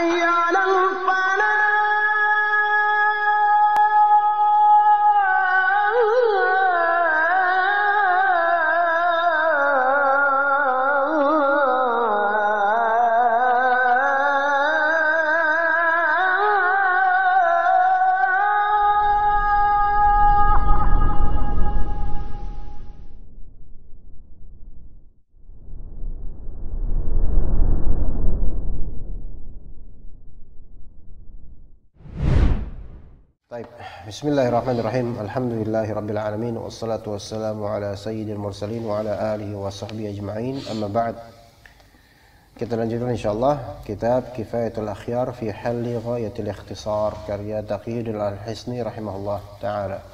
حي على Bismillahirrahmanirrahim. Alhamdulillahirabbil alamin wassalatu wassalamu ala sayyidil mursalin wa ala alihi wa sahbihi ajma'in. Amma ba'd. Kita lanjutkan insyaallah kitab Kifayatul Akhyar fi Halli Ghayatil Ikhtisar karya Taqiyuddin Al-Hisni rahimahullah taala.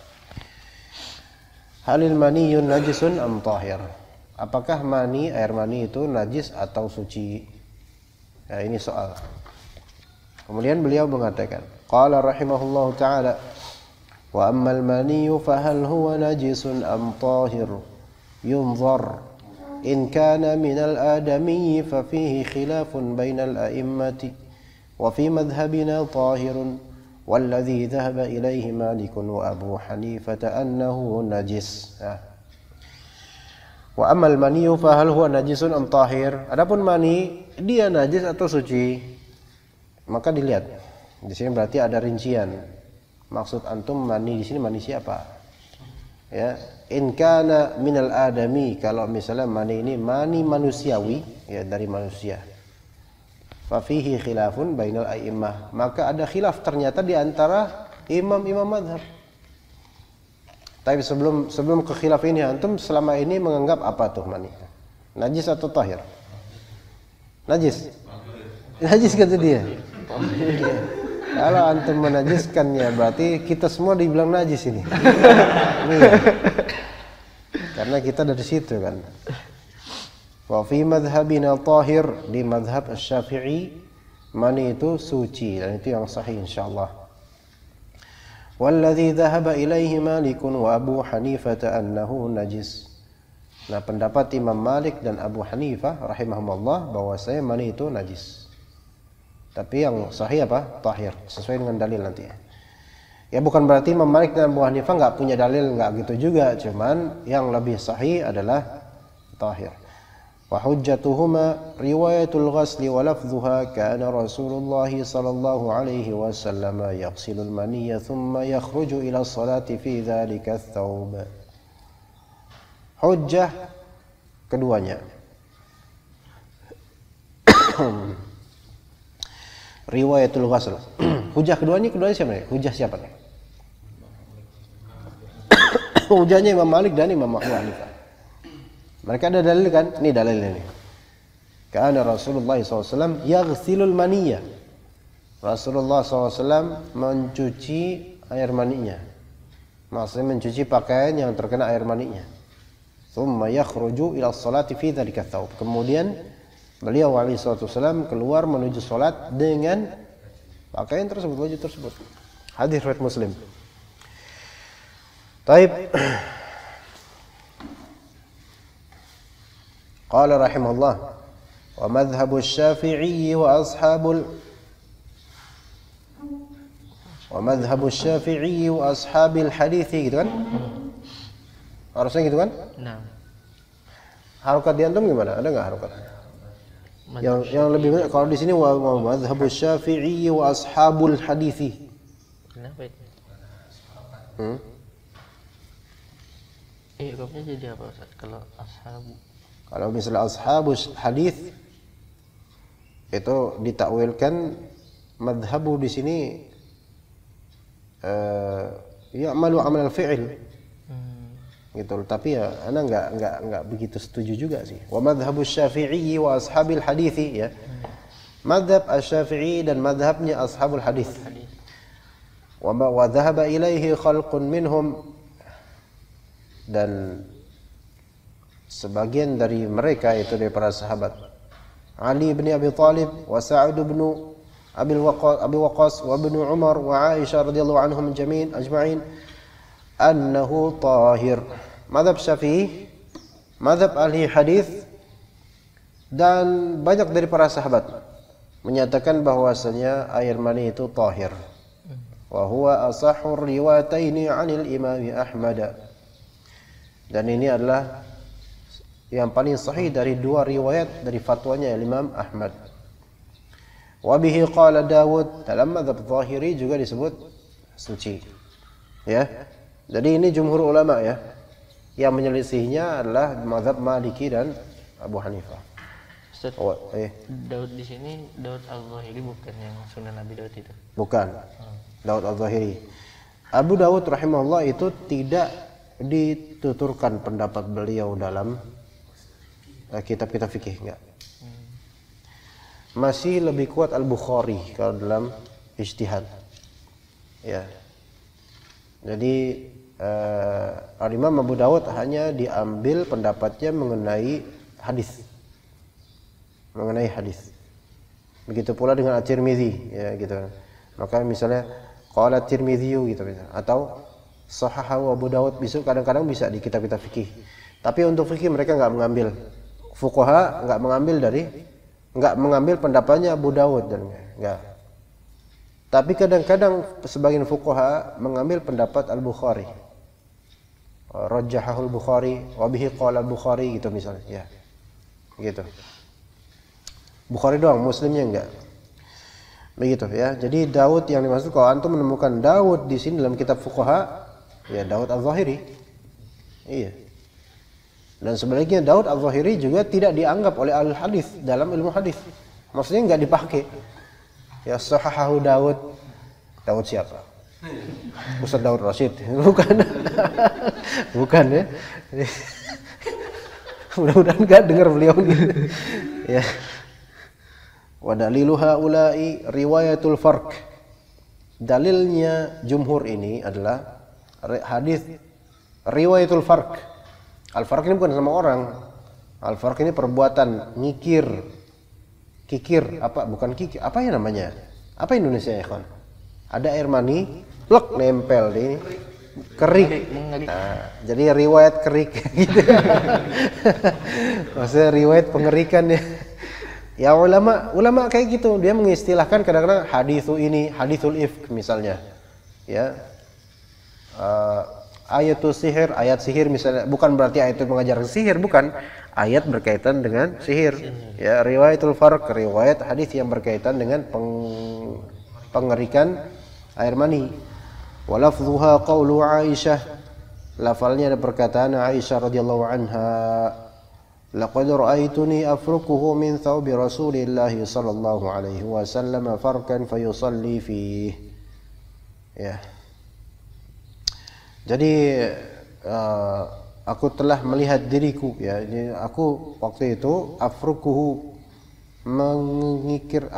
Halil maniyyun najisun am tahir? Apakah mani, air mani itu najis atau suci? Ya, ini soal. Kemudian beliau mengatakan, qala rahimahullahu taala, wa ammal maniyyu fahal huwa najisun am tahir yunzar in kana minal adamiyyi fa fihi khilafun bainal a'immati wa fi madhhabina tahirun walladhi dhahaba ilayhi Malik wa Abu Hanifah annahu najis. Wa ammal maniyyu fahal huwa najisun am tahir? Adapun mani dia najis atau suci? Maka dilihat. Di sini berarti ada rincian. Maksud antum mani di sini mani siapa? Ya, in kana minal adami, kalau misalnya mani ini mani manusiawi, ya dari manusia. Fa fihi khilafun bainal a'immah, maka ada khilaf ternyata di antara imam-imam mazhab. Tapi sebelum ke khilaf ini, antum selama ini menganggap apa tuh mani? Najis atau tahir? Najis. Najis kata dia. Kalau antum menajiskannya berarti kita semua dibilang najis ini. Karena kita dari situ kan. Wa fi madhhabina tahir, di madhab Asy-Syafi'i mani itu suci dan itu yang sahih insyaallah. Walladzi dhahaba ilaihi Malik wa Abu Hanifah annahu najis. Nah, pendapat Imam Malik dan Abu Hanifah rahimahumullah bahwasanya mani itu najis. Tapi yang sahih apa? Tahir, sesuai dengan dalil nanti. Ya bukan berarti Imam Malik dan Abu Hanifah nggak punya dalil, nggak gitu juga. Cuman yang lebih sahih adalah tahir. Wa hujjatuhuma riwayatul ghasli wa lafdhuha kana Rasulullah sallallahu alaihi wasallam yaghsilul maniyya thumma yakhruju ila salati fi dzalika ats-tsawb. Hujjah keduanya. Riwayatul ghasl. Hujah keduanya siapa nih? Hujah siapa nih? Hujahnya Imam Malik dan Imam Abu Hanifah. Mereka ada dalil kan? Ini dalilnya nih. Karena Rasulullah SAW yaghsilul maniyya. Rasulullah SAW mencuci air maninya. Maksudnya mencuci pakaian yang terkena air maninya. Tsumma yakhruju ila sholati fi dzalika tsawb. Kemudian beliau alaihi wasallam keluar menuju salat dengan pakaian tersebut, baju tersebut. Hadis riwayat Muslim. Taib. Qala rahimahullah wa madhhabu Asy-Syafi'i wa ashabil hadits gitu kan? Harusnya gitu kan? Nah. Harokat di antum gimana? Ada enggak harokat? Yang lebih banyak kalau di sini wa madhhabus Syafi'i wa ashabul hadithi. Kenapa itu? Hukumnya jadi apa Ustaz kalau ashabu? Kalau misalnya ashabus hadith itu ditakwilkan madhhabu di sini ya'malu amal al-fi'il. Gitu, tapi ya ana enggak begitu setuju juga sih. Wa madhhabus Syafi'i wa ashabil hadithi, ya. Madhab Asy-Syafi'i dan madhabnya ashabul hadith. Wa dhahaba ilaihi khalqun minhum, dan sebagian dari mereka itu dari para sahabat. Ali bin Abi Thalib wa Sa'd bin Abi Waqqas wa Ibnu Umar wa Aisyah radhiyallahu anhum ajma'in annahu tahir. Madhab Syafi'i, madhab ahli hadis, dan banyak dari para sahabat menyatakan bahwasanya air mani itu tahir. Wa huwa asahhur riwayataini 'anil Imam Ahmad. Dan ini adalah yang paling sahih dari dua riwayat dari fatwanya Imam Ahmad. Wa bihi qala Dawud, dalam mazhab Zahiri juga disebut suci. Ya. Jadi ini jumhur ulama ya. Yang menyelisihinya adalah mazhab Maliki dan Abu Hanifah. Ustaz, Daud di sini Daud Al-Zahiri bukan yang Sunan Nabi Daud itu? Bukan. Daud Al-Zahiri. Abu Dawud rahimahullah itu tidak dituturkan pendapat beliau dalam kitab-kitab fikih, enggak. Masih lebih kuat Al-Bukhari kalau dalam ijtihad. Ya. Jadi Imam Abu Dawud hanya diambil pendapatnya mengenai hadis. Begitu pula dengan At-Tirmidzi, ya gitu. Maka misalnya qala At-Tirmidzi gitu misalnya, atau sahahahu Abu Dawud bisa kadang-kadang bisa di kitab-kitab fikih. Tapi untuk fikih mereka enggak mengambil. Fuqaha enggak mengambil pendapatnya Abu Dawud dan enggak. Tapi kadang-kadang sebagian fuqaha mengambil pendapat Al-Bukhari. Rajjahahul Bukhari wa bihi qala Al-Bukhari gitu misalnya, ya. Gitu. Bukhari doang, Muslimnya enggak. Begitu ya. Jadi Daud yang dimaksud, kalau antum menemukan Daud di sini dalam kitab fuqaha, ya Daud Al-Zahiri. Iya. Dan sebaliknya Daud Al-Zahiri juga tidak dianggap oleh ahli hadis dalam ilmu hadis. Maksudnya enggak dipakai. Ya sahahahu Daud. Daud siapa? Ustaz Daud Rashid. Bukan. Bukan ya. Mudah-mudahan enggak dengar beliau gitu. Ya. Wa dalilu haula'i riwayatul farq. Dalilnya jumhur ini adalah hadis riwayatul farq. Al-farq ini bukan sama orang. Al-farq ini perbuatan kikir, bukan kikir, apa ya namanya? Apa Indonesia ya, kawan? Ada air mani, plek nempel di ini. Kerik. Nah, jadi riwayat kerik gitu. Maksudnya riwayat pengerikan ya. Ya ulama kayak gitu, dia mengistilahkan kadang-kadang hadithu ini, hadithul ifk misalnya. Ya. Ayatul sihir, ayat sihir misalnya, bukan berarti ayat itu mengajarkan sihir, bukan. Ayat berkaitan dengan sihir. Ya, riwayatul farq, riwayat hadis yang berkaitan dengan pengerikan air mani. Wa lafdhuha qaulu Aisyah. Lafalnya ada perkataan Aisyah radhiyallahu anha. Laqad ra'aituni afrukuhu min thawbi Rasulillah sallallahu alaihi wasallam farkan fayusalli fihi. Ya. Jadi aku telah melihat diriku ya. Jadi aku waktu itu afrukuhu mengeriknya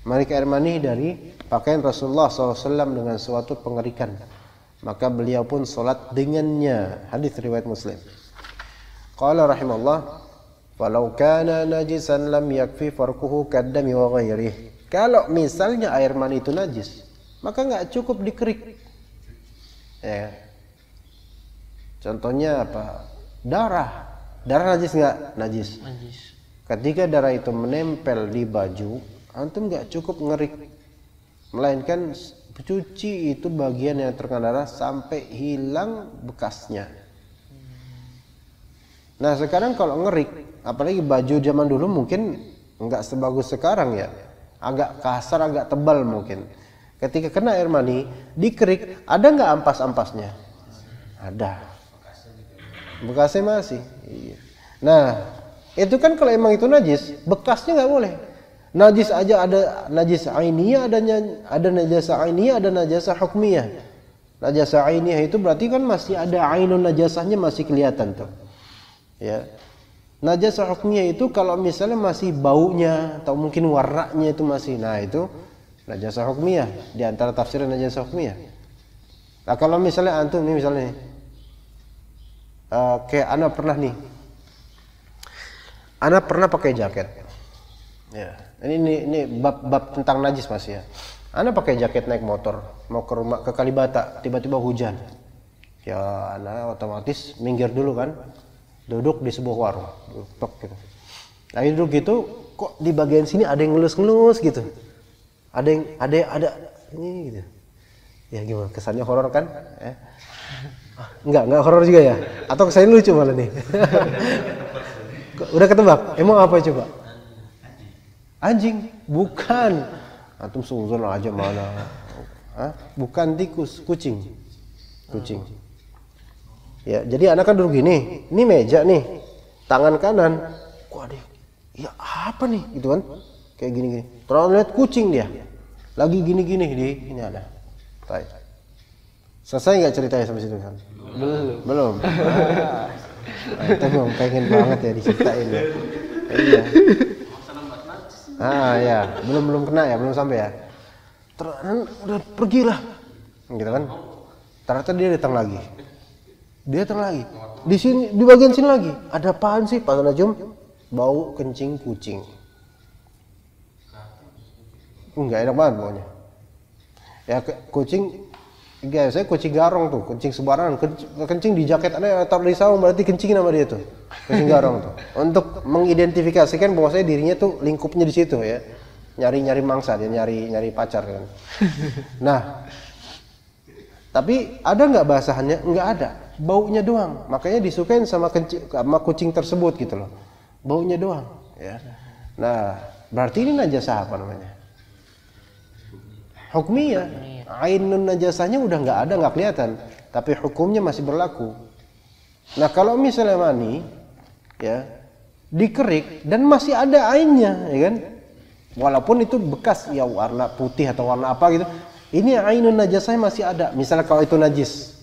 air mani dari pakaian Rasulullah SAW dengan suatu pengerikan. Maka beliau pun salat dengannya. Hadis riwayat Muslim. Qala rahimallah, "Falau kana najisan lam yakfi farquhu kaddami wa ghairihi." Kalau misalnya air mani itu najis, maka enggak cukup dikerik. Ya. Contohnya apa? Darah. Darah najis enggak? Najis. Ketika darah itu menempel di baju, antum enggak cukup ngerik. Melainkan cuci itu bagian yang terkena darah sampai hilang bekasnya. Nah sekarang kalau ngerik, apalagi baju zaman dulu mungkin enggak sebagus sekarang ya, agak kasar, agak tebal mungkin. Ketika kena air mani, dikerik, ada enggak ampas-ampasnya? Ada. Bekasnya masih. Iya. Nah itu kan kalau emang itu najis, bekasnya enggak boleh. Najis aja ada najis ainiyah, ada najasa ainiyah, ada najasa hukmiyah. Najasa ainiyah itu berarti kan masih ada ainun najasahnya masih kelihatan tuh. Ya. Najasa hukmiyah itu kalau misalnya masih baunya atau mungkin warnanya itu masih, nah itu najasa hukmiyah, di antara tafsiran najasa hukmiyah. Nah kalau misalnya antum nih misalnya kayak ana pernah pakai jaket. Ya. Ini bab tentang najis masih ya. Ana pakai jaket naik motor mau ke rumah ke Kalibata, tiba-tiba hujan. Ya ana otomatis minggir dulu kan. Duduk di sebuah warung, gitu. Nah duduk gitu kok di bagian sini ada yang ngelus-ngelus gitu. Ada ini gitu. Ya gimana? Kesannya horor kan? Enggak horor juga ya? Atau kesannya lucu malah nih? Udah ketebak? Emang apa coba? Anjing? Bukan. Antum suzon aja mana? Bukan tikus, kucing. Ya, jadi anak kan duduk gini. Ini meja nih. Tangan kanan. Kok ada? Ya apa nih? Gitu kan? Kayak gini. Terus lihat kucing dia. Lagi gini-gini di ini ada. Baik. Selesai nggak ceritanya sampai situ kan? Belum. Kita memang pengen banget ya diceritain ya. Iya. Ya, belum kena ya, belum sampai ya. Terus udah pergilah, gitu kan? Ternyata dia datang lagi. Di sini, di bagian sini lagi. Ada apaan sih, Pak Najum? Bau kencing kucing. Enggak enak banget baunya. Ya kucing, saya kucing garong tuh, kencing sembarangan, kencing di jaket ada taruh di saung berarti kencing nama dia tuh, kucing garong tuh. Untuk mengidentifikasikan bahwa saya dirinya tuh lingkupnya di situ ya, nyari mangsa dia, nyari pacar kan. Nah, tapi ada nggak bahasannya? Nggak ada, baunya doang. Makanya disukain sama kucing tersebut gitu loh, baunya doang. Ya. Nah, berarti ini najasah apa namanya? Hukmiyah. Ainun najasahnya udah nggak ada, nggak kelihatan, tapi hukumnya masih berlaku. Nah kalau misalnya mani ya dikerik dan masih ada ainnya ya kan, walaupun itu bekas ya warna putih atau warna apa gitu, ini ainun najasahnya masih ada. Misalnya kalau itu najis,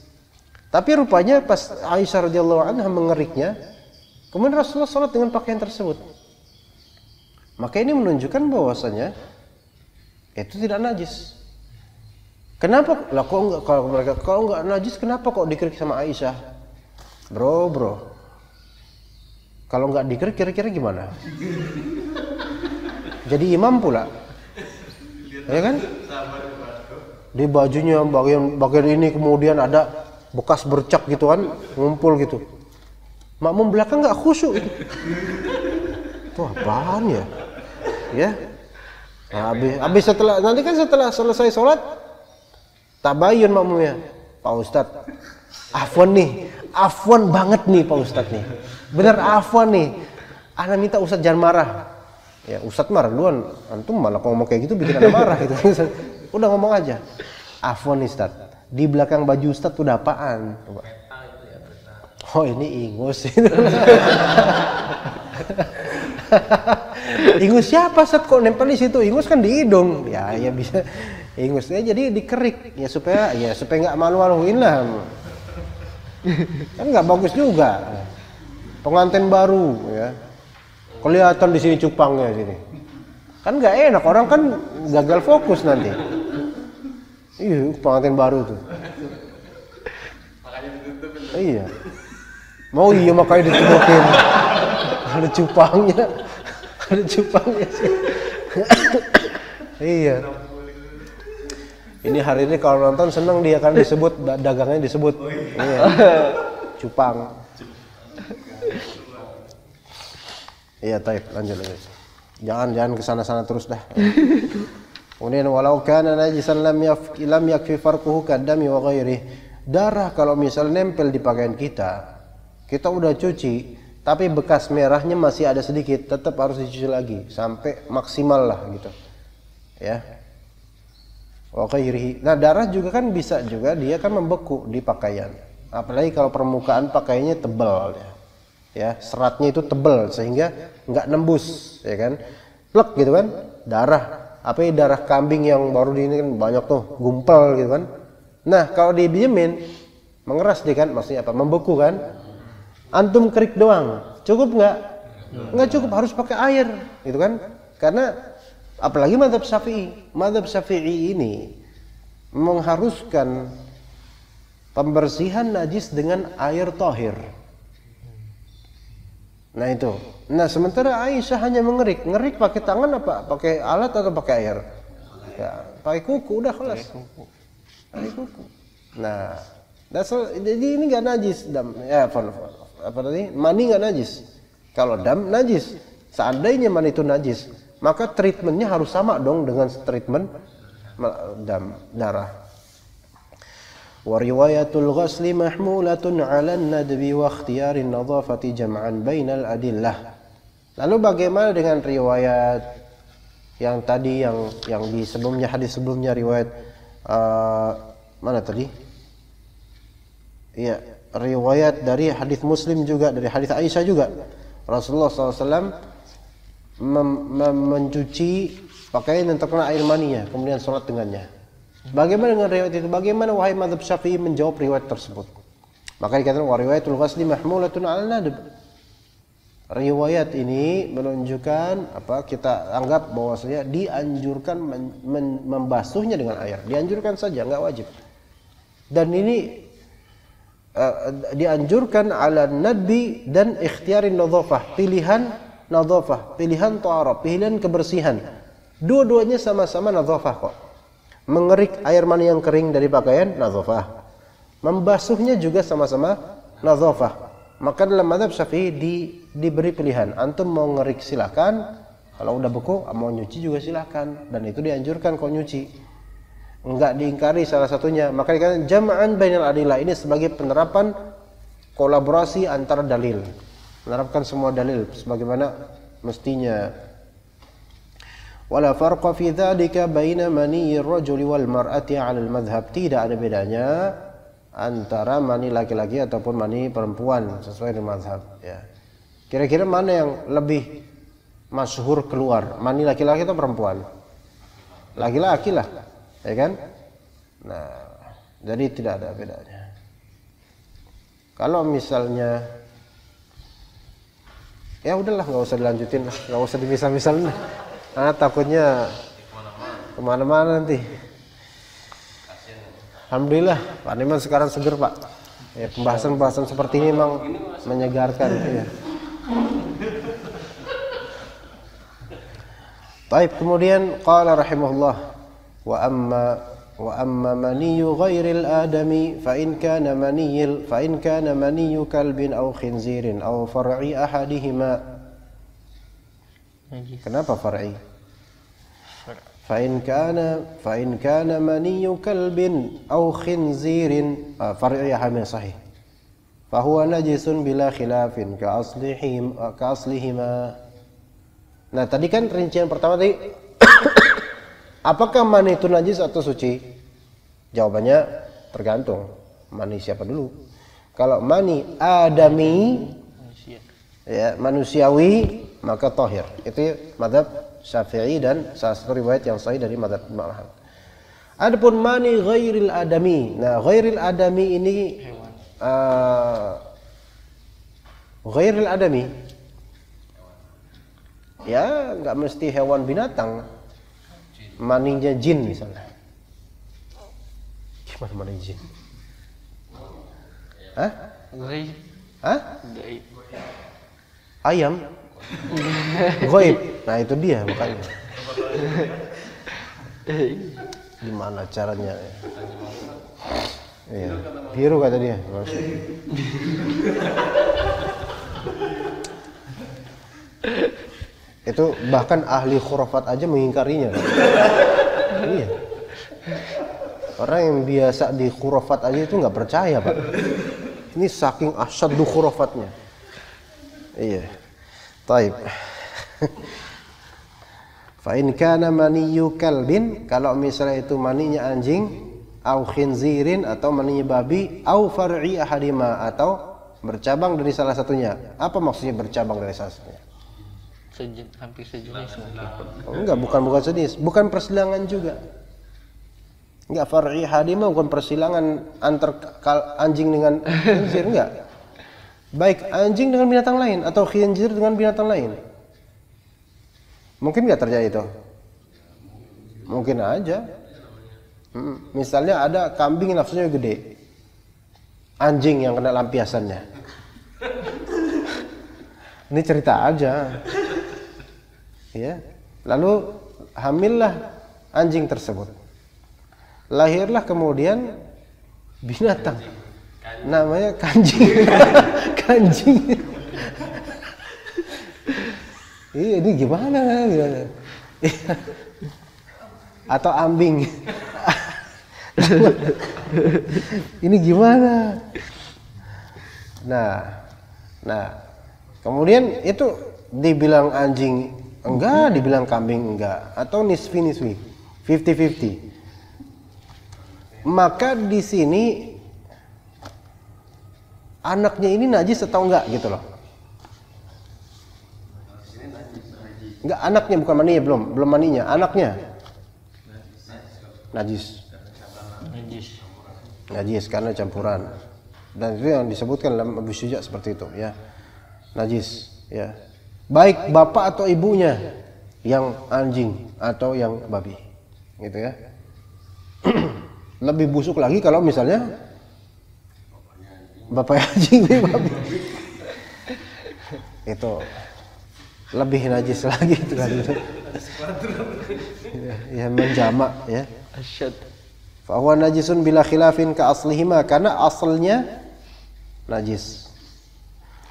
tapi rupanya pas Aisyah radhiyallahu anha mengeriknya, kemudian Rasulullah sholat dengan pakaian tersebut, maka ini menunjukkan bahwasanya itu tidak najis. Kenapa? Lah kok enggak, kalau enggak najis kenapa kok dikerik sama Aisyah? Bro. Kalau enggak dikerik kira-kira gimana? Jadi imam pula. Ya kan? Di bajunya bagian ini kemudian ada bekas bercak gitu kan, ngumpul gitu. Makmum belakang enggak khusyuk itu. Itu apaan ya? Ya. Nah, habis setelah selesai sholat tabayun makmumnya, Pak Ustadz, afwan banget nih Pak Ustadz nih, bener afwan nih, ana minta Ustadz jangan marah, ya Ustadz marah duluan, antum malah ngomong kayak gitu bikin ana marah gitu, udah ngomong aja, afwan nih Ustadz, di belakang baju Ustadz udah apaan? Oh ini ingus, ingus siapa Ustadz kok nempel di situ? Ingus kan di hidung, ya bisa. Ingusnya jadi dikerik ya supaya nggak malu-maluin lah, kan nggak bagus juga. Pengantin baru ya kelihatan di sini cupangnya sini, kan nggak enak, orang kan gagal fokus nanti. Pengantin baru tuh. Iya, makanya ditutukin. Ada cupangnya sih. Iya. Ini hari ini kalau nonton seneng dia kan disebut dagangnya disebut. Iya. Cupang. Iya, taib, lanjut. Jangan ke sana-sana terus dah. Kemudian walau kana najisan lam yakfi farquhu kadami wa ghairi. Darah kalau misal nempel di pakaian kita udah cuci, tapi bekas merahnya masih ada sedikit, tetap harus dicuci lagi sampai maksimal lah gitu. Ya. Wa ghairihi. Nah, darah juga kan bisa juga dia kan membeku di pakaian. Apalagi kalau permukaan pakaiannya tebal ya. Ya, seratnya itu tebal sehingga enggak nembus, ya kan? Plek gitu kan? Darah. Darah kambing yang baru di ini kan banyak tuh, gumpal gitu kan. Nah, kalau didiemin mengeras dia kan, maksudnya apa? Membeku kan? Antum kerik doang. Cukup enggak? Enggak cukup, harus pakai air, gitu kan? Karena apalagi mazhab Syafi'i ini mengharuskan pembersihan najis dengan air tahir. Nah itu. Nah sementara Aisyah hanya ngerik pakai tangan apa? Pakai alat atau pakai air? Ya, pakai kuku udah kelas. Pakai kuku. Nah, jadi ini nggak najis dam. Ya, apa tadi? Mani nggak najis. Kalau dam najis. Seandainya mani itu najis, maka treatmentnya harus sama dong dengan treatment darah. Wa riwayatul ghusli mahmulatun 'ala an-nadbi wa ikhtiyari an-nadhafati jam'an bainal adillah. Lalu bagaimana dengan riwayat yang tadi yang di sebelumnya, hadis sebelumnya, riwayat mana tadi? Iya, riwayat dari hadis Muslim juga, dari hadis Aisyah juga. Rasulullah SAW mencuci pakaian yang terkena air maninya, kemudian sholat dengannya. Bagaimana dengan riwayat itu? Bagaimana wahai mazhab Syafi'i menjawab riwayat tersebut? Maka dikatakan wa riwayatul ghusli mahmulatun 'ala nadb. Riwayat ini menunjukkan apa? Kita anggap bahwasanya dianjurkan membasuhnya dengan air. Dianjurkan saja, enggak wajib. Dan ini dianjurkan 'ala nadbi dan ikhtiarin nadhafah, pilihan nadhafah, pilihan thaharah, pilihan kebersihan. Dua-duanya sama-sama nadhafah kok. Mengerik air mani yang kering dari pakaian nadhafah. Membasuhnya juga sama-sama nadhafah. Maka dalam mazhab Syafi'i diberi pilihan. Antum mau ngerik silakan, kalau udah beku mau nyuci juga silakan, dan itu dianjurkan kalau nyuci. Enggak diingkari salah satunya. Maka dikatakan jam'an bainal adillah, ini sebagai penerapan kolaborasi antara dalil. Menerapkan semua dalil sebagaimana mestinya. Wala farqa fi dzalika baina maniyir rajuli wal mar'ati 'ala al-madhhab. Tidak ada bedanya antara mani laki-laki ataupun mani perempuan sesuai dengan mazhab, ya. Kira-kira mana yang lebih masyhur keluar, mani laki-laki atau perempuan? Laki-laki lah, ya kan? Nah, jadi tidak ada bedanya. Kalau misalnya ya udahlah, nggak usah dilanjutin, nggak usah dimisal-misalin. Takutnya kemana-mana nanti. Alhamdulillah, Pak Niman sekarang seger, Pak. Ya, pembahasan-pembahasan seperti ini memang menyegarkan. Ya. Baik, kemudian qala rahimahullah wa amma maniyyu ghairil adami fa in kana maniyyu kalbin aw khinzirin aw far'i ahadihima. Kenapa far'i? Fa in kana maniyyu kalbin aw khinzirin far'i ahadihima sahih. Fa huwa najisun bila khilafin ka aslihima. Nah, tadi kan rincian pertama tadi apakah mani itu najis atau suci? Jawabannya tergantung mani siapa dulu. Kalau mani adami, ya, manusiawi, maka tahir. Itu mazhab Syafi'i dan salah satu riwayat yang sahih dari mazhab Imam Ahmad. Adapun mani ghairil adami. Nah, ghairil adami ini ghairil adami, ya nggak mesti hewan binatang. Maninya jin misalnya. Gimana mani jin? Hah? Hah? Ayam? Ghaib. Nah, itu dia makanya. Gimana caranya? Iya. Biru kata dia. Itu bahkan ahli khurafat aja mengingkarinya. Iya. Orang yang biasa di khurafat aja itu nggak percaya, Pak. Ini saking asyaddu khurafatnya. Iya. Taib. Fa in kana maniyyu kalbin, kalau misalnya itu maninya anjing, au khinzirin atau maninya babi, au far'i ahadima atau bercabang dari salah satunya. Apa maksudnya bercabang dari salah satunya? Hampir sejenis mungkin. Oh, enggak, bukan sejenis, bukan persilangan juga. Enggak, far'i ahadima bukan persilangan antar anjing dengan khinzir, enggak. Baik anjing dengan binatang lain atau khinzir dengan binatang lain. Mungkin nggak terjadi itu? Mungkin aja. Misalnya ada kambing yang nafsunya gede, anjing yang kena lampiasannya. Ini cerita aja, ya. Lalu hamillah anjing tersebut, lahirlah kemudian binatang, namanya kanjing. Kanjing. ini gimana? Atau ambing. Ini gimana? Nah, kemudian itu dibilang anjing enggak, dibilang kambing enggak, atau nisfi, 50-50. Maka di sini anaknya ini najis atau enggak gitu loh. Enggak, anaknya bukan maninya, belum maninya, anaknya najis karena campuran. Dan itu yang disebutkan dalam Abu Syuja seperti itu ya, najis ya, baik bapak atau ibunya yang anjing atau yang babi gitu ya. Lebih busuk lagi kalau misalnya bapak anjing babi itu lebih najis lagi itu kan. Ya menjamak ya. Asyad. Fa huwa najisun bila khilafin ka aslihima, karena asalnya najis.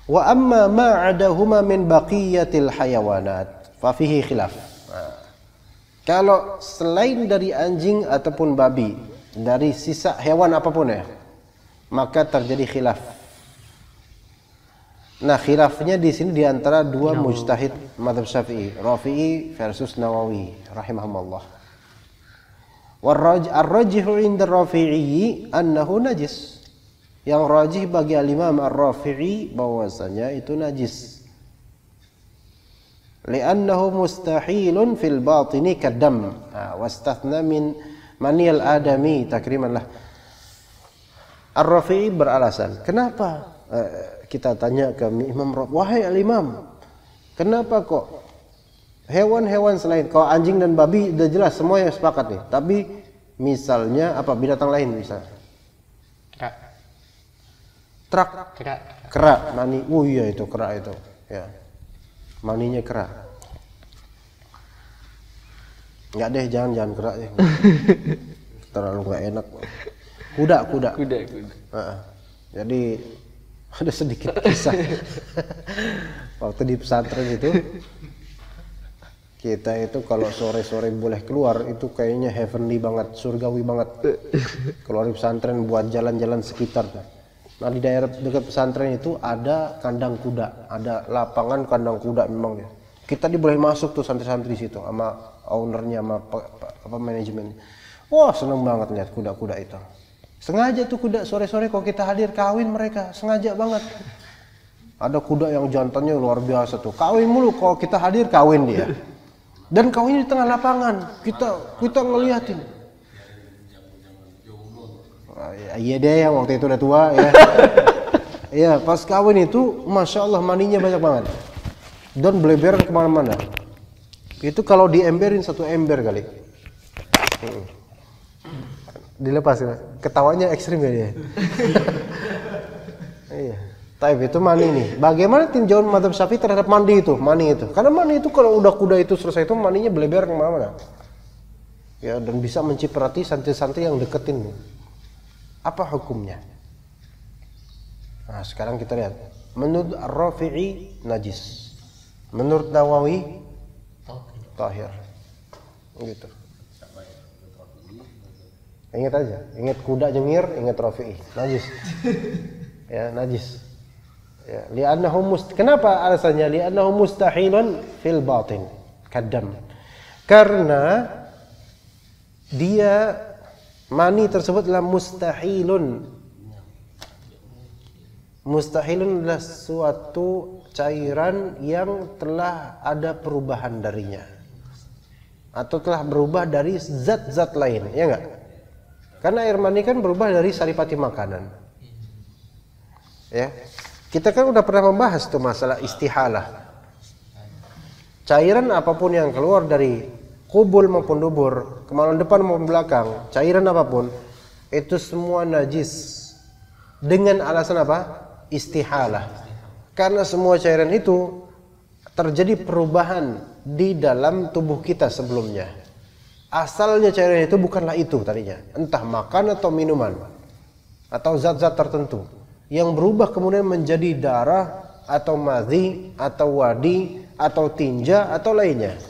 Wa amma ma 'adahuma min baqiyatil hayawanat fa fihi khilaf. Kalau selain dari anjing ataupun babi, dari sisa hewan apapun ya, maka terjadi khilaf. Nah, khilafnya di sini di antara dua mujtahid mazhab Syafi'i, Rafi'i versus Nawawi rahimahumullah. Ar-rajihu 'inda Rafi'i annahu najis. Yang rajih bagi al-Imam Ar-Rafi'i bahwasanya itu najis. Li'annahu mustahilun fil batini kadam. Wastathna min maniyal adami takriman lah. Ar-Rafi'i beralasan, kenapa? Kita tanya ke Imam Rafi'i, wahai al-Imam, kenapa kok hewan-hewan selain, kalau anjing dan babi udah jelas semuanya sepakat nih, tapi misalnya apa binatang lain misalnya? Kera, mani. Oh iya itu kera itu, ya. Maninya kera. Enggak deh, jangan kera ya. Terlalu enggak enak. Kuda. Jadi ada sedikit kisah. Waktu di pesantren itu, kita itu kalau sore-sore boleh keluar itu kayaknya heavenly banget, surgawi banget. Keluar di pesantren buat jalan-jalan sekitar. Nah, di daerah dekat pesantren itu ada kandang kuda, ada lapangan kandang kuda memang ya. Kita boleh masuk tuh santri-santri situ sama ownernya, sama apa manajemennya. Wah, seneng banget lihat kuda-kuda itu. Sengaja tuh kuda sore-sore kalau kita hadir kawin mereka, sengaja banget. Ada kuda yang jantannya luar biasa tuh, kawin mulu kalau kita hadir kawin dia. Dan kawinnya di tengah lapangan, kita ngeliatin. Iya deh, yang waktu itu udah tua ya. Iya, pas kawin itu, masya Allah maninya banyak banget. Dan beleberan kemana-mana. Itu kalau diemberin satu ember kali. Dilepas, ketawanya ekstrim ya dia. Iya. Tapi itu mani nih. Bagaimana tinjauan mazhab Syafi'i terhadap mani itu? Karena mani itu kalau udah kuda itu selesai itu maninya beleber kemana-mana. Ya, dan bisa menciprati santri-santri yang deketin. Apa hukumnya? Nah, sekarang kita lihat. Menurut Rafi'i najis. Menurut Nawawi tahir. Gitu. Ingat aja, ingat kuda jengir, ingat Rafi'i, najis. Ya, najis. Ya, kenapa alasannya? Li'annahu mustahilun fil batin, kadam. Karena dia mani tersebut adalah mustahilun. Mustahilun adalah suatu cairan yang telah ada perubahan darinya, atau telah berubah dari zat-zat lain, ya enggak? Karena air mani kan berubah dari saripati makanan. Ya. Kita kan udah pernah membahas tuh masalah istihalah. Cairan apapun yang keluar dari kubul maupun dubur, kemaluan depan maupun belakang, cairan apapun, itu semua najis. Dengan alasan apa? Istihalah. Karena semua cairan itu terjadi perubahan di dalam tubuh kita sebelumnya. Asalnya cairan itu bukanlah itu tadinya, entah makan atau minuman atau zat-zat tertentu yang berubah kemudian menjadi darah atau madhi atau wadi atau tinja atau lainnya.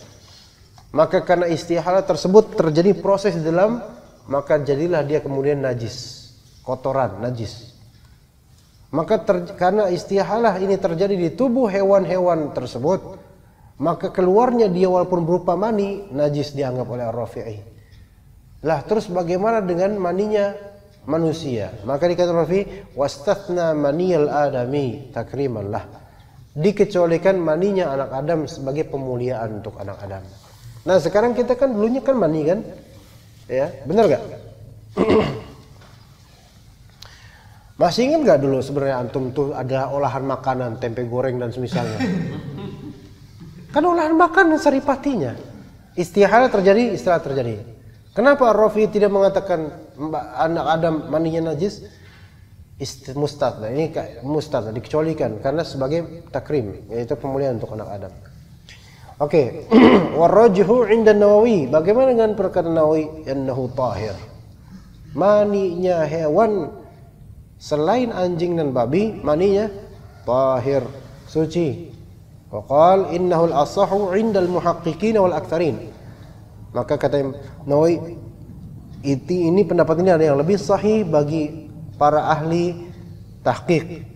Maka karena istihalah tersebut terjadi proses di dalam, maka jadilah dia kemudian najis, kotoran, najis. Maka karena istihalah ini terjadi di tubuh hewan-hewan tersebut, maka keluarnya dia walaupun berupa mani, najis dianggap oleh Ar-Rafi'i. Lah terus bagaimana dengan maninya manusia? Maka dikatakan Rafi'i, wastathna maniyal adami takriman lah. Dikecualikan maninya anak Adam sebagai pemuliaan untuk anak Adam. Nah sekarang kita kan dulunya kan mani kan, ya benar gak? Masih ingat gak dulu sebenarnya antum tuh ada olahan makanan tempe goreng dan semisalnya? Kan olahan makanan saripatinya. Istihalah terjadi, istilah terjadi. Kenapa Ar-Rafi'i tidak mengatakan anak Adam maninya najis? Mustad. Ini mustad dikecualikan karena sebagai takrim, yaitu pemuliaan untuk anak Adam. Oke. Warajhu 'inda Nawawi. Bagaimana dengan perkataan Nawawi? Innahu tahir. Maninya hewan selain anjing dan babi, maninya tahir, suci. Wa qala innahu al-asahhu 'inda al-muhaqqiqin wal aktsarin. Maka kata Nawawi, ini pendapat ini ada yang lebih sahih bagi para ahli tahqiq,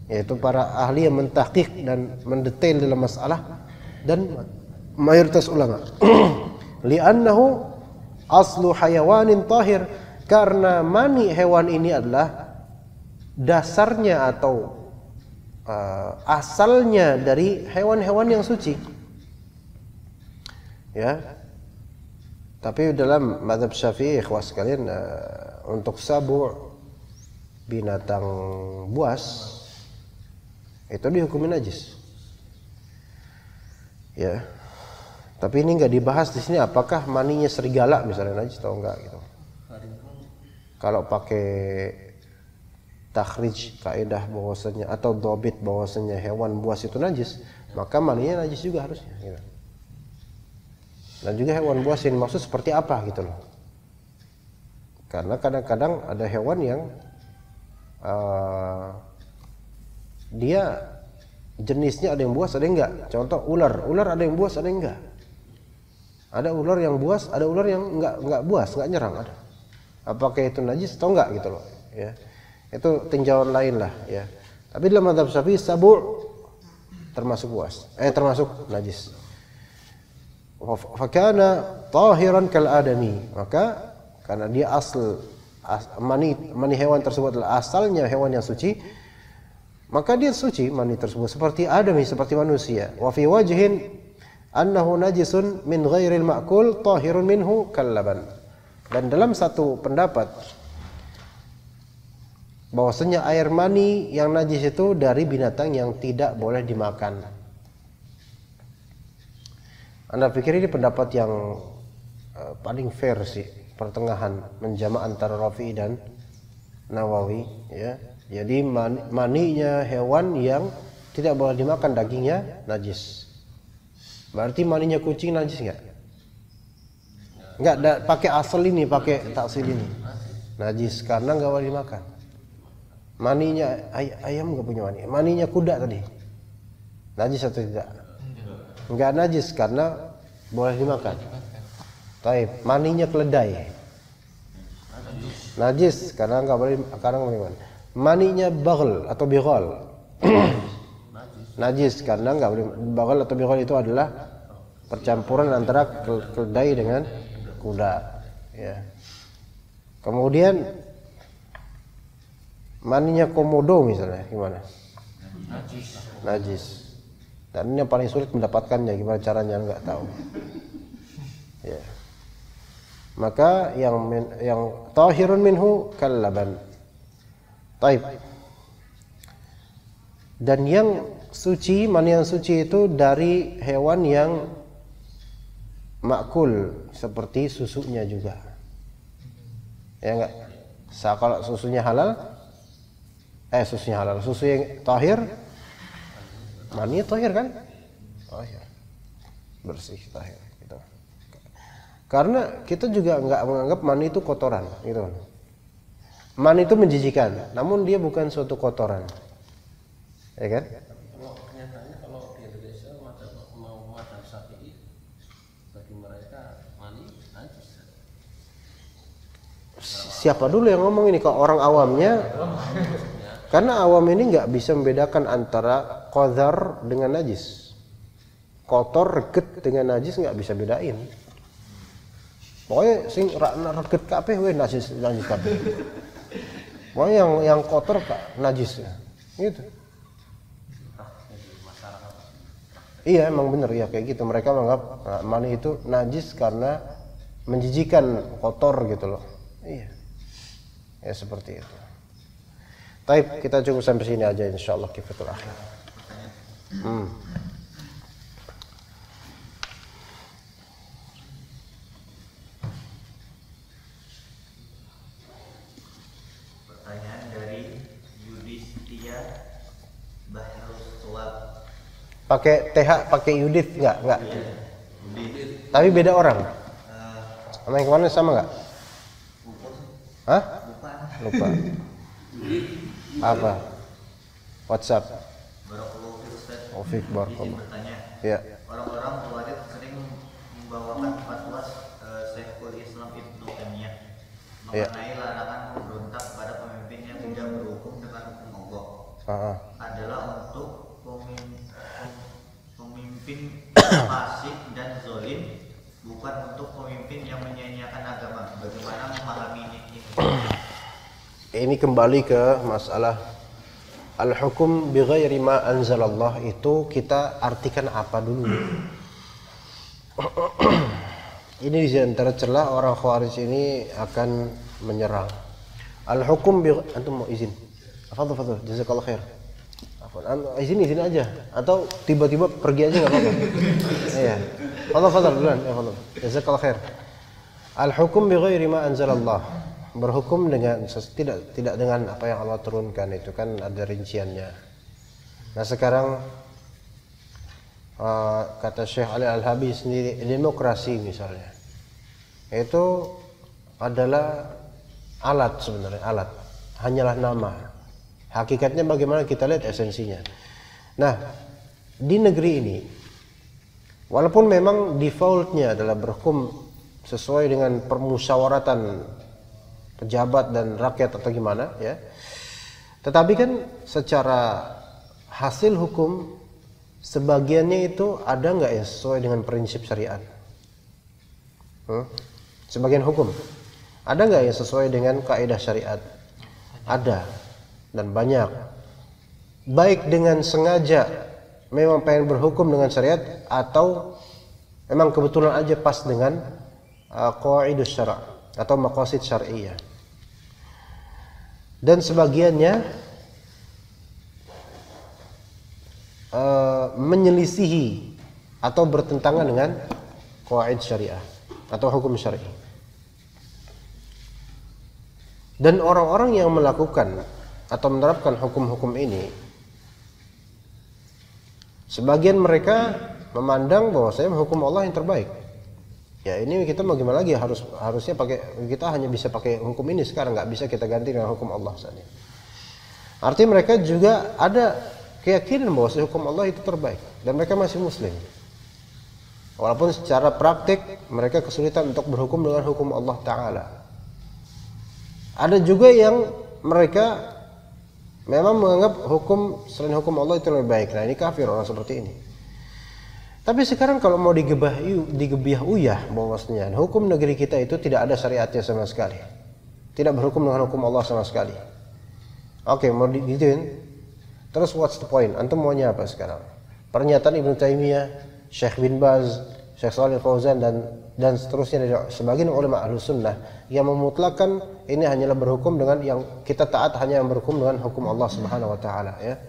yaitu para ahli yang mentahqiq dan mendetail dalam masalah, dan mayoritas ulama. Li'annahu aslu hayawanin tahir, karena mani hewan ini adalah dasarnya atau asalnya dari hewan-hewan yang suci. Ya. Tapi dalam mazhab Syafi'i ikhwas sekalian, untuk sabu' binatang buas itu dihukumi najis. Ya. Tapi ini enggak dibahas di sini apakah maninya serigala misalnya najis atau enggak gitu. Kalau pakai takhrij kaidah bahwasanya atau dhabit bahwasanya hewan buas itu najis, maka maninya najis juga harusnya gitu. Dan juga hewan buas yang maksud seperti apa gitu loh. Karena kadang-kadang ada hewan yang dia jenisnya ada yang buas ada yang enggak. Contoh ular ada yang buas ada yang enggak. Ada ular yang buas, ada ular yang enggak buas, enggak nyerang ada. Apakah itu najis atau enggak gitu loh, ya. Itu tinjauan lain lah, ya. Tapi dalam mazhab Syafi'i sabu' termasuk buas, termasuk najis. Fakana tahiran kal adami, maka karena dia mani hewan tersebut adalah asalnya hewan yang suci, maka dia suci mani tersebut seperti adami, seperti manusia. Wa fi wajhin annahu najisun min ghairil ma'kul tahirun minhu kal laban. Dan dalam satu pendapat bahwasanya air mani yang najis itu dari binatang yang tidak boleh dimakan. Anda pikir ini pendapat yang paling fair sih, pertengahan menjamak antara Rafi'i dan Nawawi, ya. Jadi maninya hewan yang tidak boleh dimakan dagingnya najis. Berarti maninya kucing najis enggak? Enggak, pakai asal ini, pakai taksil ini. Najis karena enggak boleh dimakan. Maninya ayam enggak punya mani. Maninya kuda tadi. Najis atau tidak? Enggak najis karena boleh dimakan. Taib, maninya keledai. Najis karena enggak boleh dimakan. Maninya baghl atau bighal. Najis karena enggak boleh. Baghl atau bighal itu adalah percampuran antara keledai dengan kuda, ya. Kemudian maninya komodo misalnya gimana? Najis. Dan ini yang paling sulit mendapatkannya, gimana caranya enggak tahu. Ya. Maka yang tahirun minhu kal laban. Taib. Dan yang suci, mani yang suci itu dari hewan yang makul, seperti susunya juga. Ya enggak? Kalau susunya halal, susu yang tahir, mani tahir kan? Tahir. Bersih, tahir gitu. Karena kita juga enggak menganggap mani itu kotoran, gitu. Mani itu menjijikan, namun dia bukan suatu kotoran. Ya kan? Kalau kenyataannya kalau di Indonesia Siapa dulu yang ngomong ini? Kalau orang awamnya, karena awam ini nggak bisa membedakan antara qadhar dengan najis, kotor reget dengan najis nggak bisa bedain. Pokoknya sing reget kabeh we najis kabeh. Pokoknya yang kotor najis ya. Gitu. Iya emang bener ya kayak gitu. Mereka menganggap mani itu najis karena menjijikan, kotor gitu loh. Iya. Ya seperti itu. Taib, kita cukup sampai sini aja insyaallah kifatul akhir. Pertanyaan dari Yudhistia Bahrus Suwab. Pakai TH, pakai Yudith enggak? Tapi beda orang. Sama yang kemarin sama enggak? Hah? Lupa. Apa? WhatsApp. Barakallahu fiik Ustaz. Ofik barakallah. Bertanya. Ya. Orang-orang Khawarij sering membawakan fatwa Syekhul Islam Ibnu Taimiyah mengenai larangan memberontak pada pemimpin yang tidak berhukum dengan hukum Allah. Adalah untuk pemimpin fasik dan zalim, bukan untuk pemimpin yang menyia-nyiakan agama. Bagaimana memahami ini? Ini kembali ke masalah al-hukum bighairi ma anzalallah, itu kita artikan apa dulu. Ini di antara celah orang Khawarij ini akan menyerang. Al-hukum antum mau izin? Fadhil, jazakallahu khair. Izin aja atau tiba-tiba pergi aja enggak apa-apa. Iya. Fadhil duluan, ya fadhil. Jazakallahu khair. Al-hukum bighairi ma anzalallah. Berhukum dengan tidak dengan apa yang Allah turunkan, itu kan ada rinciannya. Nah sekarang kata Syekh Ali Al-Habi sendiri, demokrasi misalnya itu adalah alat, sebenarnya alat, hanyalah nama. Hakikatnya bagaimana kita lihat esensinya. Nah di negeri ini walaupun memang defaultnya adalah berhukum sesuai dengan permusyawaratan pejabat dan rakyat atau gimana ya, tetapi kan secara hasil hukum sebagiannya itu ada nggak ya sesuai dengan prinsip syariat? Sebagian hukum ada nggak ya sesuai dengan kaidah syariat? Ada, dan banyak. Baik dengan sengaja memang pengen berhukum dengan syariat, atau memang kebetulan aja pas dengan qawaidus syara' atau maqasid syar'iyyah. Dan sebagiannya menyelisihi atau bertentangan dengan qawaid syariah atau hukum syar'i. Dan orang-orang yang melakukan atau menerapkan hukum-hukum ini, sebagian mereka memandang bahwasanya hukum Allah yang terbaik. Ya ini kita mau gimana lagi, harusnya kita hanya bisa pakai hukum ini sekarang, nggak bisa kita ganti dengan hukum Allah saja. Artinya mereka juga ada keyakinan bahwa hukum Allah itu terbaik, dan mereka masih muslim. Walaupun secara praktik mereka kesulitan untuk berhukum dengan hukum Allah Ta'ala. Ada juga yang mereka memang menganggap hukum selain hukum Allah itu lebih baik. Nah ini kafir orang seperti ini. Tapi sekarang kalau mau digebiah uyah bahwasanya hukum negeri kita itu tidak ada syariatnya sama sekali, tidak berhukum dengan hukum Allah sama sekali. Oke, mau digituin. Terus what's the point? Antum maunya apa sekarang? Pernyataan Ibnu Taimiyah, Syekh bin Baz, Syekh Shalih Fauzan dan seterusnya dari sebagian ulama Ahlus Sunnah yang memutlakkan ini hanyalah berhukum dengan yang kita taat, hanya yang berhukum dengan hukum Allah Subhanahu wa taala ya.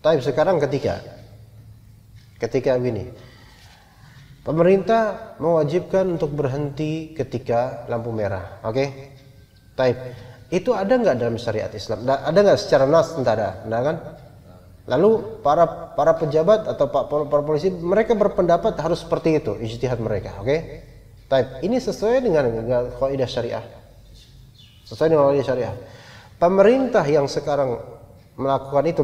Tapi sekarang ketika begini, pemerintah mewajibkan untuk berhenti ketika lampu merah, oke? Taib. Itu ada nggak dalam syariat Islam? Ada nggak secara nas? Tidak ada, kan? Lalu para pejabat atau para polisi mereka berpendapat harus seperti itu, ijtihad mereka, oke? Taib. Ini sesuai dengan kaidah syariah. Sesuai dengan kaidah syariah. Pemerintah yang sekarang melakukan itu,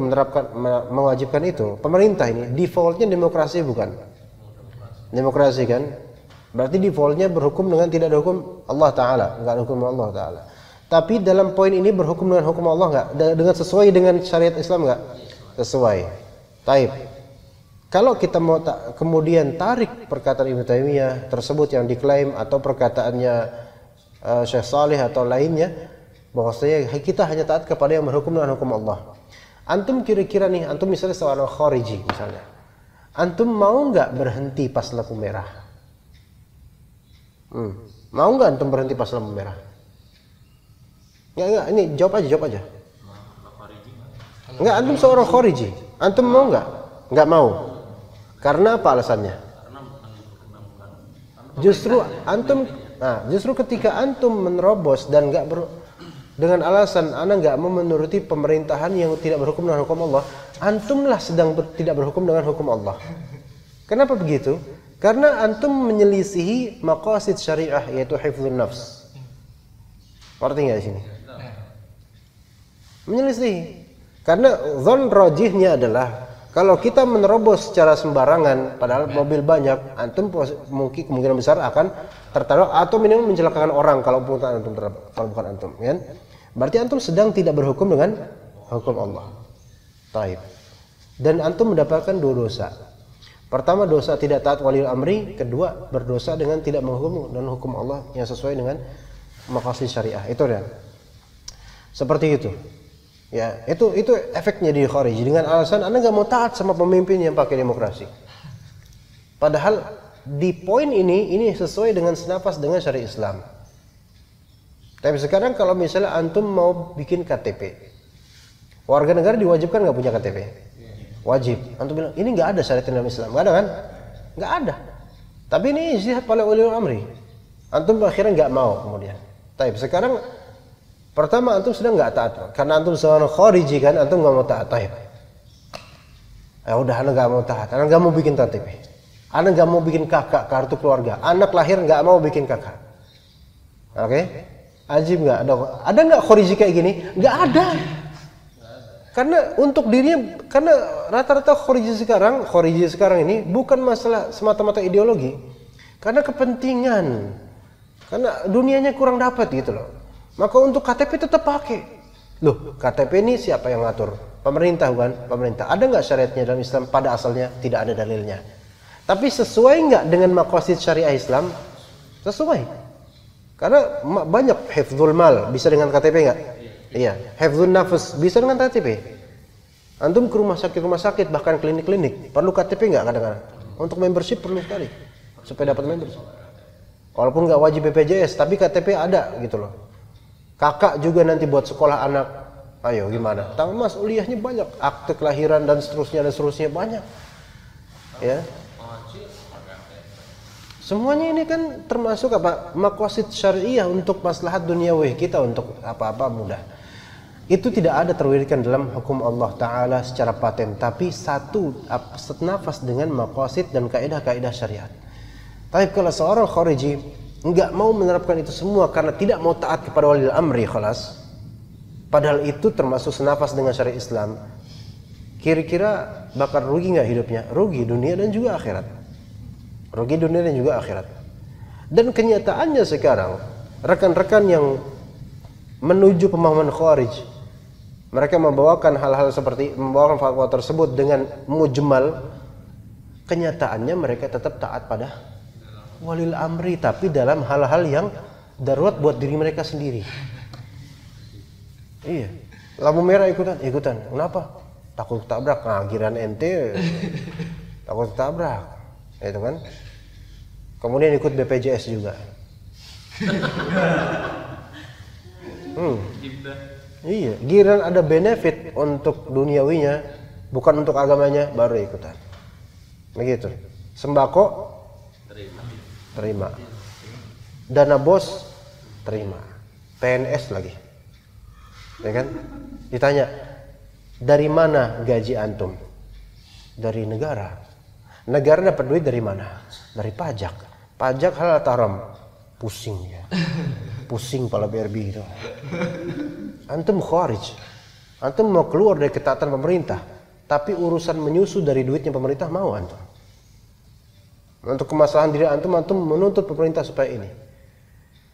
mewajibkan itu, pemerintah ini defaultnya demokrasi bukan? Demokrasi kan? Berarti defaultnya berhukum dengan tidak ada hukum Allah Ta'ala, nggak ada hukum Allah Ta'ala. Tapi dalam poin ini berhukum dengan hukum Allah nggak? Dengan sesuai dengan syariat Islam nggak? Sesuai. Taib. Kalau kita mau kemudian tarik perkataan Ibnu Taimiyah tersebut yang diklaim atau perkataannya Syekh Saleh atau lainnya, bahwasanya kita hanya taat kepada yang berhukum dengan hukum Allah. Antum kira-kira nih, antum misalnya seorang khariji misalnya, antum mau nggak berhenti pas lampu merah? Mau nggak antum berhenti pas lampu merah? Nggak, ini jawab aja. Nggak, antum seorang khariji, antum mau nggak? Nggak mau. Karena apa alasannya? Justru ketika antum menerobos dan nggak dengan alasan anda nggak mau menuruti pemerintahan yang tidak berhukum dengan hukum Allah, antumlah sedang tidak berhukum dengan hukum Allah. Kenapa begitu? Karena antum menyelisihi maqasid syariah, yaitu hifdzun nafs. Ngerti nggak di sini? Menyelisihi. Karena dzon rajihnya adalah kalau kita menerobos secara sembarangan, padahal mobil banyak, antum mungkin kemungkinan besar akan tertabrak atau minimal mencelakakan orang kalau bukan antum, kan? Berarti antum sedang tidak berhukum dengan hukum Allah. Taib. Dan antum mendapatkan dua dosa. Pertama, dosa tidak taat waliul amri. Kedua, berdosa dengan tidak menghukum dan hukum Allah yang sesuai dengan maqasid syariah. Itu dia. Seperti itu. Ya, itu efeknya di khariji dengan alasan Anda nggak mau taat sama pemimpin yang pakai demokrasi. Padahal di poin ini sesuai dengan senafas dengan syariat Islam. Tapi sekarang kalau misalnya antum mau bikin KTP, warga negara diwajibkan nggak punya KTP? Wajib. Antum bilang ini nggak ada syariat dalam Islam, nggak ada kan? Nggak ada. Tapi ini ijtihad oleh ulil amri. Antum akhirnya nggak mau kemudian. Tapi sekarang pertama antum sedang nggak taat karena antum seorang khariji kan, antum nggak mau taat. Ya udah, anda nggak mau taat, anda nggak mau bikin KTP, anda nggak mau bikin kakak kartu keluarga, anak lahir nggak mau bikin kakak. Oke? Ajib nggak? Ada nggak khariji kayak gini? Nggak ada. Karena untuk dirinya, karena rata-rata khariji sekarang ini bukan masalah semata-mata ideologi, karena kepentingan, karena dunianya kurang dapat gitu loh. Maka untuk KTP tetap pakai. Loh, KTP ini siapa yang ngatur? Pemerintah bukan? Pemerintah. Ada nggak syariatnya dalam Islam? Pada asalnya tidak ada dalilnya. Tapi sesuai nggak dengan maqasid syariah Islam? Sesuai. Karena banyak hifdzul mal bisa dengan KTP nggak? Iya. Hifdzun nafs bisa dengan KTP. Antum ke rumah sakit bahkan klinik-klinik perlu KTP nggak kadang-kadang? Untuk membership perlu sekali supaya dapat membership. Walaupun nggak wajib BPJS, tapi KTP ada gitu loh. Kakak juga nanti buat sekolah anak. Ayo gimana? Mas'uliyahnya banyak, akte kelahiran dan seterusnya banyak. Ya. Semuanya ini kan termasuk apa? Maqasid syariah untuk maslahat duniawi kita, untuk apa-apa mudah. Itu tidak ada terwirikan dalam hukum Allah Ta'ala secara paten, tapi satu senafas dengan maqasid dan kaidah-kaidah syariat. Tapi kalau seorang khariji enggak mau menerapkan itu semua karena tidak mau taat kepada walil amri khalas, padahal itu termasuk senafas dengan syariat Islam, kira-kira bakal rugi nggak hidupnya? Rugi dunia dan juga akhirat. Rugi dunia dan juga akhirat. Dan kenyataannya sekarang rekan-rekan yang menuju pemahaman khawarij, mereka membawakan fatwa tersebut dengan mujmal, kenyataannya mereka tetap taat pada walil amri, tapi dalam hal-hal yang darurat buat diri mereka sendiri. Iya, lampu merah ikutan. Kenapa? Takut tabrak. Nah, giran ente takut tabrak, itu kan. Kemudian ikut BPJS juga. Iya, giran ada benefit untuk duniawinya, bukan untuk agamanya, baru ikutan. Begitu. Sembako terima. Dana bos terima. PNS lagi. Ya kan? Ditanya, dari mana gaji antum? Dari negara. Negara dapat duit dari mana? Dari pajak. Pajak halal atau haram? Pusing ya. Pusing kepala BRB itu. Antum kharij. Antum mau keluar dari ketaatan pemerintah, tapi urusan menyusu dari duitnya pemerintah mau antum? Untuk kemaslahan diri antum menuntut pemerintah supaya ini.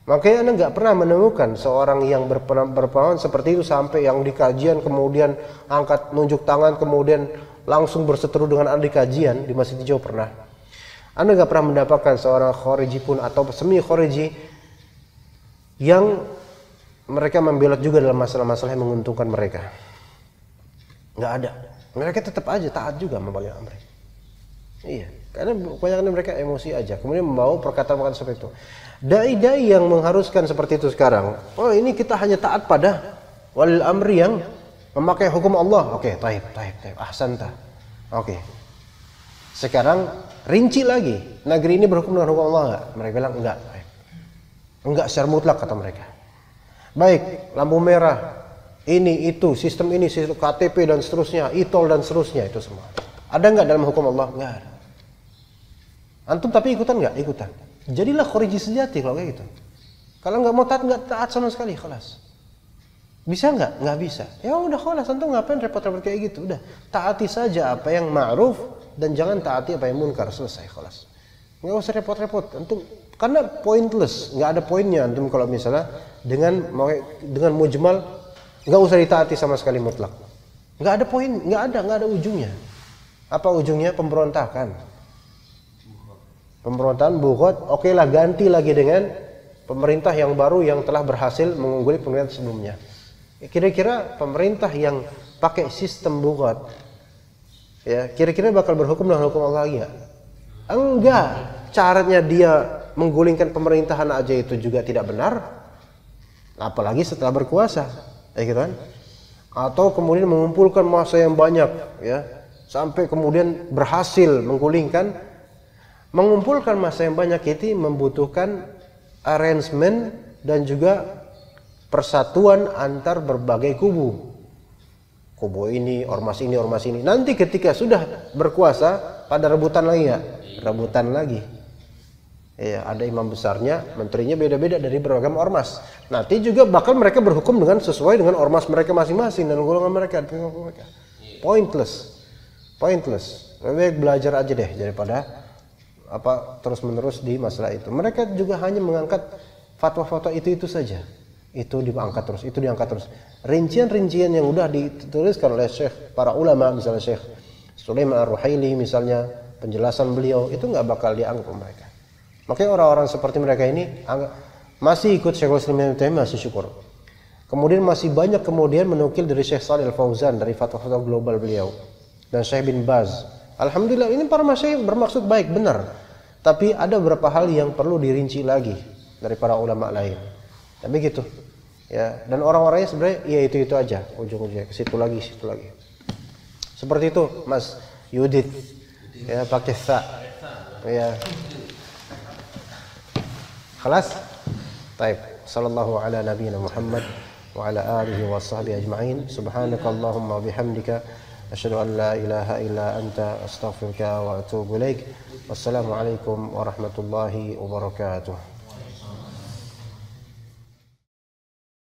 Makanya Anda nggak pernah menemukan seorang yang berpengalaman seperti itu sampai yang di kajian kemudian angkat nunjuk tangan kemudian langsung berseteru dengan Anda di kajian di Masjid Hijau pernah. Anda nggak pernah mendapatkan seorang khariji pun atau semi khariji yang mereka membelot juga dalam masalah-masalah yang menguntungkan mereka. Nggak ada. Mereka tetap aja taat juga membagi amri. Iya, karena kebanyakan mereka emosi aja. Kemudian membawa perkataan seperti itu. Dai-dai yang mengharuskan seperti itu sekarang. Oh, ini kita hanya taat pada walil amri yang memakai hukum Allah. Oke, taib. Ahsanta. Oke. Sekarang rinci lagi. Negeri ini berhukum dengan hukum Allah enggak? Mereka bilang enggak. Enggak secara mutlak kata mereka. Baik, lampu merah. Ini, itu, sistem ini, sistem KTP dan seterusnya, e-tol dan seterusnya itu semua. Ada enggak dalam hukum Allah? Enggak ada. Antum tapi ikutan enggak? Ikutan. Jadilah khariji sejati kalau kayak gitu. Kalau nggak mau taat, nggak taat sama sekali, khalas. Bisa nggak? Nggak bisa. Ya udah khalas, antum ngapain repot-repot kayak gitu? Udah taati saja apa yang ma'ruf dan jangan taati apa yang munkar, selesai, khalas. Nggak usah repot-repot. Antum karena pointless, nggak ada poinnya antum kalau misalnya dengan mujmal nggak usah ditaati sama sekali mutlak. Nggak ada poin, nggak ada ujungnya. Apa ujungnya? Pemberontakan. Pemberontakan buhot, oke lah ganti lagi dengan pemerintah yang baru yang telah berhasil mengungguli pemerintah sebelumnya. Kira-kira pemerintah yang pakai sistem buhot, ya kira-kira bakal berhukum dengan hukum Allah lagi nggak? Enggak. Caranya dia menggulingkan pemerintahan aja itu juga tidak benar, apalagi setelah berkuasa, ya gitu kan? Atau kemudian mengumpulkan massa yang banyak, ya sampai kemudian berhasil menggulingkan. Mengumpulkan massa yang banyak itu membutuhkan arrangement dan juga persatuan antar berbagai kubu. Kubu ini, ormas ini, ormas ini. Nanti ketika sudah berkuasa, pada rebutan lagi ya? Rebutan lagi. Ya, ada imam besarnya, menterinya beda-beda dari beragam ormas. Nanti juga bakal mereka berhukum dengan sesuai dengan ormas mereka masing-masing dan golongan mereka. Pointless. Lebih baik belajar aja deh daripada terus-menerus di masalah itu. Mereka juga hanya mengangkat fatwa-fatwa itu saja. Itu diangkat terus, itu diangkat terus. Rincian-rincian yang udah dituliskan oleh Syekh para ulama, misalnya Syekh Sulaiman Ar-Ruhaili misalnya, penjelasan beliau itu nggak bakal dianggap mereka. Makanya orang-orang seperti mereka ini masih ikut Syekhul Islam Ibnu Taimiyah, masih syukur. Kemudian masih banyak kemudian menukil dari Syekh Shalih Al-Fauzan dari fatwa-fatwa global beliau dan Syekh bin Baz. Alhamdulillah ini para masyayikh bermaksud baik, benar. Tapi ada beberapa hal yang perlu dirinci lagi dari para ulama lain. Tapi gitu. Ya, dan orang-orangnya sebenarnya ya itu aja, ujung-ujungnya ke situ lagi. Seperti itu, Mas Yudit. Ya, pakai sa. Ya. Khalas? Baik. Sallallahu ala nabiyina Muhammad wa ala alihi wa sahbihi ajma'in. Subhanakallahumma bihamdika asyhadu an la ilaha illa anta astaghfiruka wa atubu ilaik. Wassalamualaikum warahmatullahi wabarakatuh.